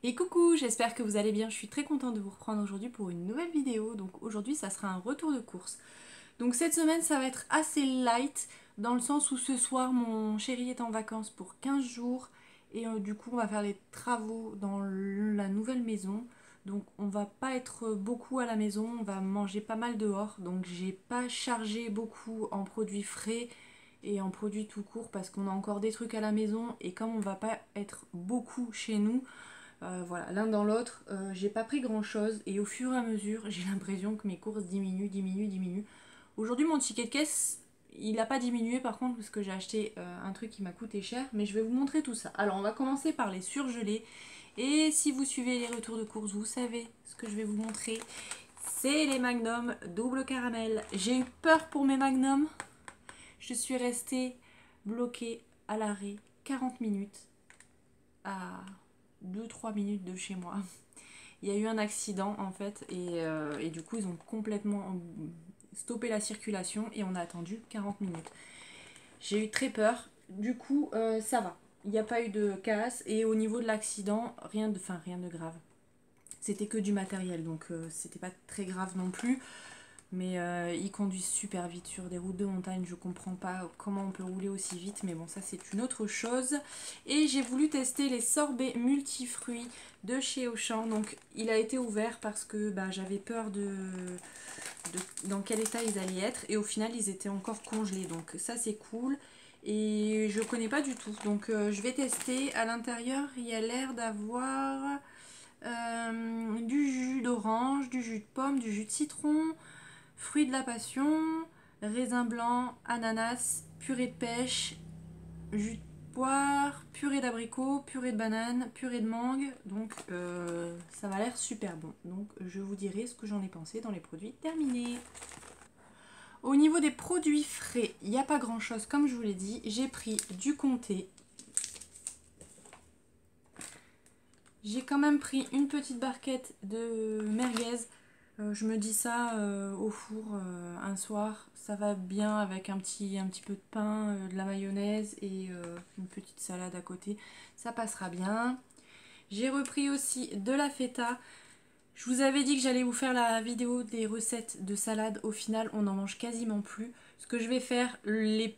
Et coucou, j'espère que vous allez bien. Je suis très contente de vous reprendre aujourd'hui pour une nouvelle vidéo. Donc aujourd'hui, ça sera un retour de course. Donc cette semaine, ça va être assez light dans le sens où ce soir, mon chéri est en vacances pour 15 jours et du coup, on va faire les travaux dans la nouvelle maison. Donc on va pas être beaucoup à la maison, on va manger pas mal dehors. Donc j'ai pas chargé beaucoup en produits frais et en produits tout court parce qu'on a encore des trucs à la maison et comme on va pas être beaucoup chez nous, voilà, l'un dans l'autre, j'ai pas pris grand chose et au fur et à mesure, j'ai l'impression que mes courses diminuent. Aujourd'hui, mon ticket de caisse, il n'a pas diminué par contre parce que j'ai acheté un truc qui m'a coûté cher, mais je vais vous montrer tout ça. Alors, on va commencer par les surgelés et si vous suivez les retours de courses, vous savez ce que je vais vous montrer. C'est les Magnum double caramel. J'ai eu peur pour mes Magnum. Je suis restée bloquée à l'arrêt 40 minutes à 2-3 minutes de chez moi. Il y a eu un accident en fait et du coup ils ont complètement stoppé la circulation et on a attendu 40 minutes. J'ai eu très peur, du coup ça va. Il n'y a pas eu de casse et au niveau de l'accident, rien de grave. C'était que du matériel donc c'était pas très grave non plus. Mais ils conduisent super vite sur des routes de montagne. Je comprends pas comment on peut rouler aussi vite. Mais bon, ça c'est une autre chose. Et j'ai voulu tester les sorbets multifruits de chez Auchan. Donc il a été ouvert parce que bah, j'avais peur dans quel état ils allaient être. Et au final, ils étaient encore congelés. Donc ça c'est cool. Et je connais pas du tout. Donc je vais tester. À l'intérieur, il y a l'air d'avoir du jus d'orange, du jus de pomme, du jus de citron, fruits de la passion, raisin blanc, ananas, purée de pêche, jus de poire, purée d'abricot, purée de banane, purée de mangue. Donc ça m'a l'air super bon. Donc je vous dirai ce que j'en ai pensé dans les produits terminés. Au niveau des produits frais, il n'y a pas grand chose comme je vous l'ai dit. J'ai pris du comté. J'ai quand même pris une petite barquette de merguez. Je me dis ça au four un soir, ça va bien avec un petit peu de pain, de la mayonnaise et une petite salade à côté. Ça passera bien. J'ai repris aussi de la feta. Je vous avais dit que j'allais vous faire la vidéo des recettes de salade. Au final, on n'en mange quasiment plus. Ce que je vais faire, les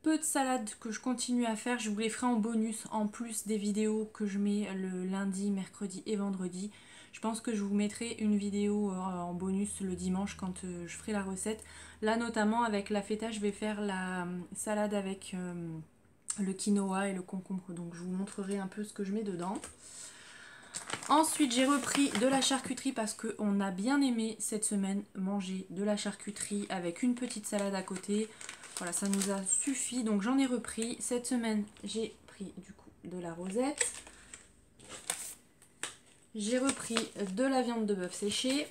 peu de salades que je continue à faire, je vous les ferai en bonus en plus des vidéos que je mets le lundi, mercredi et vendredi. Je pense que je vous mettrai une vidéo en bonus le dimanche quand je ferai la recette. Là notamment avec la feta, je vais faire la salade avec le quinoa et le concombre. Donc je vous montrerai un peu ce que je mets dedans. Ensuite, j'ai repris de la charcuterie parce qu'on a bien aimé cette semaine manger de la charcuterie avec une petite salade à côté. Voilà, ça nous a suffi. Donc j'en ai repris. Cette semaine, j'ai pris du coup de la rosette. J'ai repris de la viande de bœuf séchée.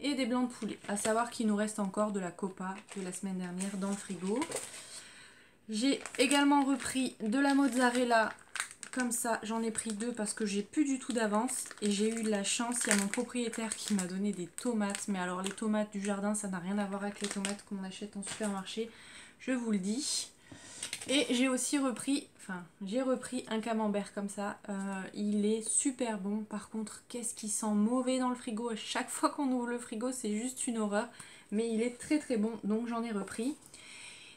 Et des blancs de poulet. À savoir qu'il nous reste encore de la copa de la semaine dernière dans le frigo. J'ai également repris de la mozzarella. Comme ça, j'en ai pris deux parce que j'ai plus du tout d'avance. Et j'ai eu de la chance, il y a mon propriétaire qui m'a donné des tomates. Mais alors les tomates du jardin, ça n'a rien à voir avec les tomates qu'on achète en supermarché. Je vous le dis. Et j'ai aussi repris, un camembert comme ça. Il est super bon. Par contre, qu'est-ce qui sent mauvais dans le frigo. À chaque fois qu'on ouvre le frigo, c'est juste une horreur. Mais il est très très bon, donc j'en ai repris.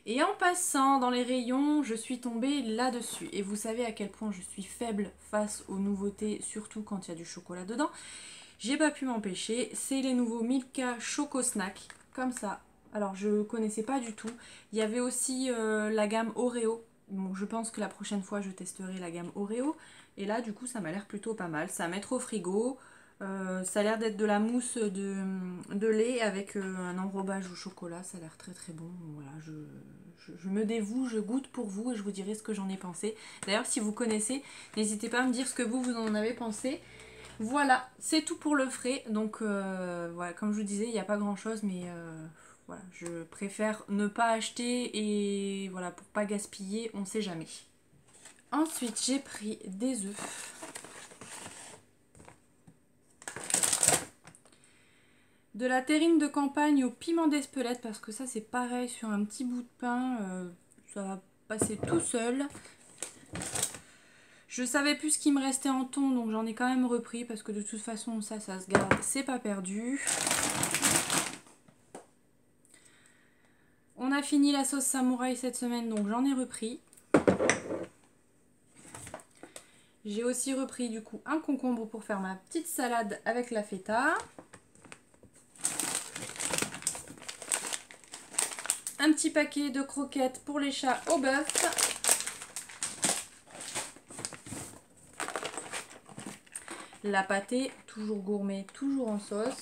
Et en passant dans les rayons, je suis tombée là-dessus. Et vous savez à quel point je suis faible face aux nouveautés, surtout quand il y a du chocolat dedans. J'ai pas pu m'empêcher. C'est les nouveaux Milka Choco Snack, comme ça. Alors je connaissais pas du tout. Il y avait aussi la gamme Oreo. Bon, je pense que la prochaine fois je testerai la gamme Oreo. Et là du coup ça m'a l'air plutôt pas mal. Ça à mettre au frigo. Ça a l'air d'être de la mousse de lait avec un enrobage au chocolat. Ça a l'air très très bon. Voilà, je me dévoue, je goûte pour vous et je vous dirai ce que j'en ai pensé. D'ailleurs, si vous connaissez, n'hésitez pas à me dire ce que vous en avez pensé. Voilà, c'est tout pour le frais. Donc, voilà, comme je vous disais, il n'y a pas grand chose, mais voilà, je préfère ne pas acheter et voilà, pour pas gaspiller, on sait jamais. Ensuite, j'ai pris des œufs. De la terrine de campagne au piment d'Espelette parce que ça c'est pareil sur un petit bout de pain, ça va passer tout seul. Je savais plus ce qui me restait en thon, donc j'en ai quand même repris parce que de toute façon ça se garde, c'est pas perdu. On a fini la sauce samouraï cette semaine, donc j'en ai repris. J'ai aussi repris du coup un concombre pour faire ma petite salade avec la feta. Un petit paquet de croquettes pour les chats au bœuf. La pâtée, toujours gourmet, toujours en sauce.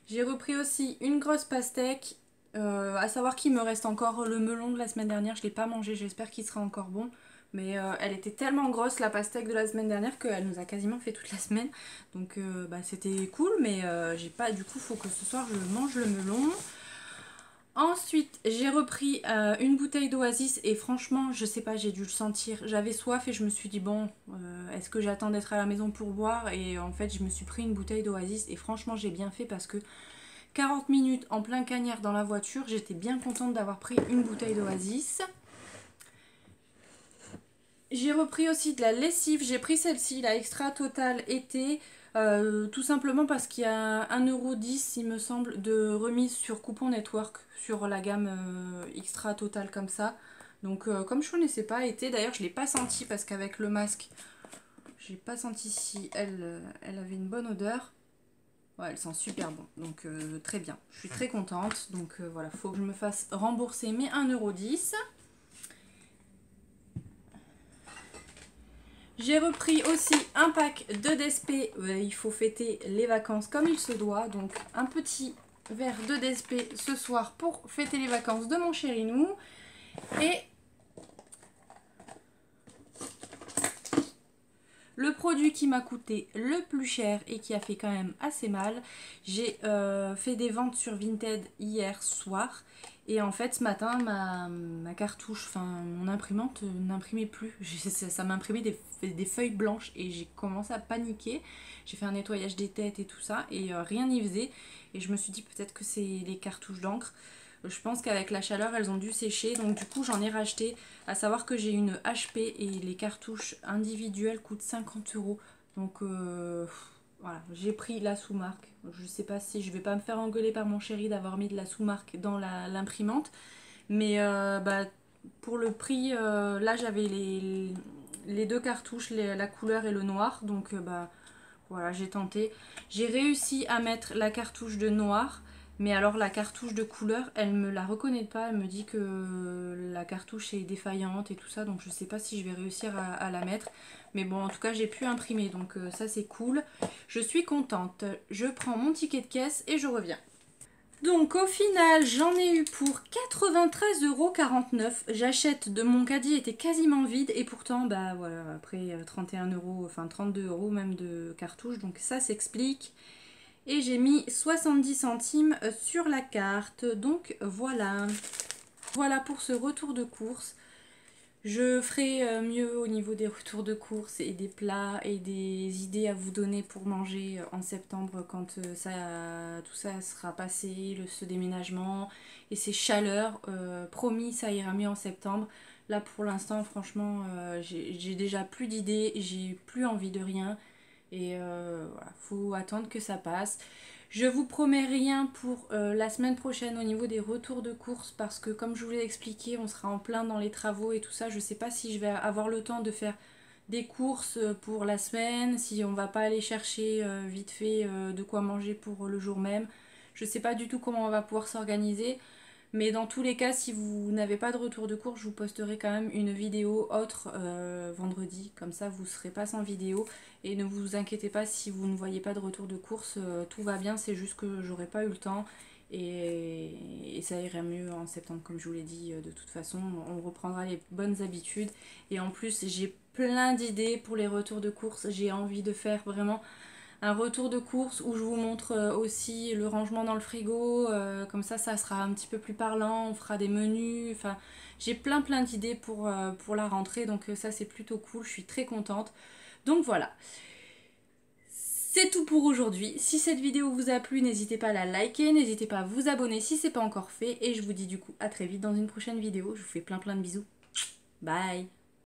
J'ai repris aussi une grosse pastèque. À savoir qu'il me reste encore le melon de la semaine dernière. Je ne l'ai pas mangé, j'espère qu'il sera encore bon. Mais elle était tellement grosse la pastèque de la semaine dernière qu'elle nous a quasiment fait toute la semaine. Donc c'était cool, mais j'ai pas. Du coup, il faut que ce soir je mange le melon. Ensuite, j'ai repris une bouteille d'Oasis et franchement, je sais pas, j'ai dû le sentir. J'avais soif et je me suis dit bon, est-ce que j'attends d'être à la maison pour boire? Et en fait, je me suis pris une bouteille d'Oasis et franchement, j'ai bien fait parce que 40 minutes en plein cagnard dans la voiture, j'étais bien contente d'avoir pris une bouteille d'Oasis. J'ai repris aussi de la lessive, j'ai pris celle-ci, la Extra Total été, tout simplement parce qu'il y a 1,10 € il me semble de remise sur Coupon Network sur la gamme Extra Total comme ça. Donc comme je ne connaissais pas été, d'ailleurs je ne l'ai pas senti parce qu'avec le masque, j'ai pas senti si elle avait une bonne odeur. Ouais, elle sent super bon, donc très bien. Je suis très contente, donc voilà, faut que je me fasse rembourser mes 1,10 €. J'ai repris aussi un pack de DSP, il faut fêter les vacances comme il se doit, donc un petit verre de DSP ce soir pour fêter les vacances de mon chérinou. Et le produit qui m'a coûté le plus cher et qui a fait quand même assez mal, j'ai fait des ventes sur Vinted hier soir. Et en fait ce matin ma cartouche, enfin mon imprimante n'imprimait plus. Ça m'imprimait des feuilles blanches et j'ai commencé à paniquer. J'ai fait un nettoyage des têtes et tout ça et rien n'y faisait. Et je me suis dit peut-être que c'est les cartouches d'encre. Je pense qu'avec la chaleur elles ont dû sécher, donc du coup j'en ai racheté. À savoir que j'ai une HP et les cartouches individuelles coûtent 50 €. Donc voilà, j'ai pris la sous-marque. Je sais pas si je vais pas me faire engueuler par mon chéri d'avoir mis de la sous-marque dans l'imprimante. Mais pour le prix, là j'avais les deux cartouches, la couleur et le noir. Donc voilà, j'ai tenté. J'ai réussi à mettre la cartouche de noir. Mais alors la cartouche de couleur, elle me la reconnaît pas, elle me dit que la cartouche est défaillante et tout ça, donc je sais pas si je vais réussir à la mettre. Mais bon, en tout cas j'ai pu imprimer, donc ça c'est cool. Je suis contente. Je prends mon ticket de caisse et je reviens. Donc au final j'en ai eu pour 93,49 €. J'achète de mon caddie était quasiment vide et pourtant bah voilà, après 31 €, enfin 32 € même de cartouche, donc ça s'explique. Et j'ai mis 70 centimes sur la carte. Donc voilà. Voilà pour ce retour de course. Je ferai mieux au niveau des retours de course et des plats et des idées à vous donner pour manger en septembre quand tout ça sera passé, ce déménagement et ces chaleurs. Promis, ça ira mieux en septembre. Là pour l'instant, franchement, j'ai déjà plus d'idées, j'ai plus envie de rien. Et voilà, faut attendre que ça passe. Je vous promets rien pour la semaine prochaine au niveau des retours de course parce que comme je vous l'ai expliqué, on sera en plein dans les travaux et tout ça. Je sais pas si je vais avoir le temps de faire des courses pour la semaine, si on va pas aller chercher vite fait de quoi manger pour le jour même. Je sais pas du tout comment on va pouvoir s'organiser. Mais dans tous les cas, si vous n'avez pas de retour de course, je vous posterai quand même une vidéo autre vendredi. Comme ça, vous ne serez pas sans vidéo. Et ne vous inquiétez pas si vous ne voyez pas de retour de course. Tout va bien, c'est juste que j'aurai pas eu le temps. Et ça irait mieux en septembre, comme je vous l'ai dit. De toute façon, on reprendra les bonnes habitudes. Et en plus, j'ai plein d'idées pour les retours de course. J'ai envie de faire vraiment un retour de course où je vous montre aussi le rangement dans le frigo, comme ça sera un petit peu plus parlant, on fera des menus, enfin j'ai plein d'idées pour la rentrée, donc ça c'est plutôt cool, je suis très contente. Donc voilà, C'est tout pour aujourd'hui. Si cette vidéo vous a plu, n'hésitez pas à la liker, n'hésitez pas à vous abonner si c'est pas encore fait. Et je vous dis du coup à très vite dans une prochaine vidéo. Je vous fais plein de bisous. Bye.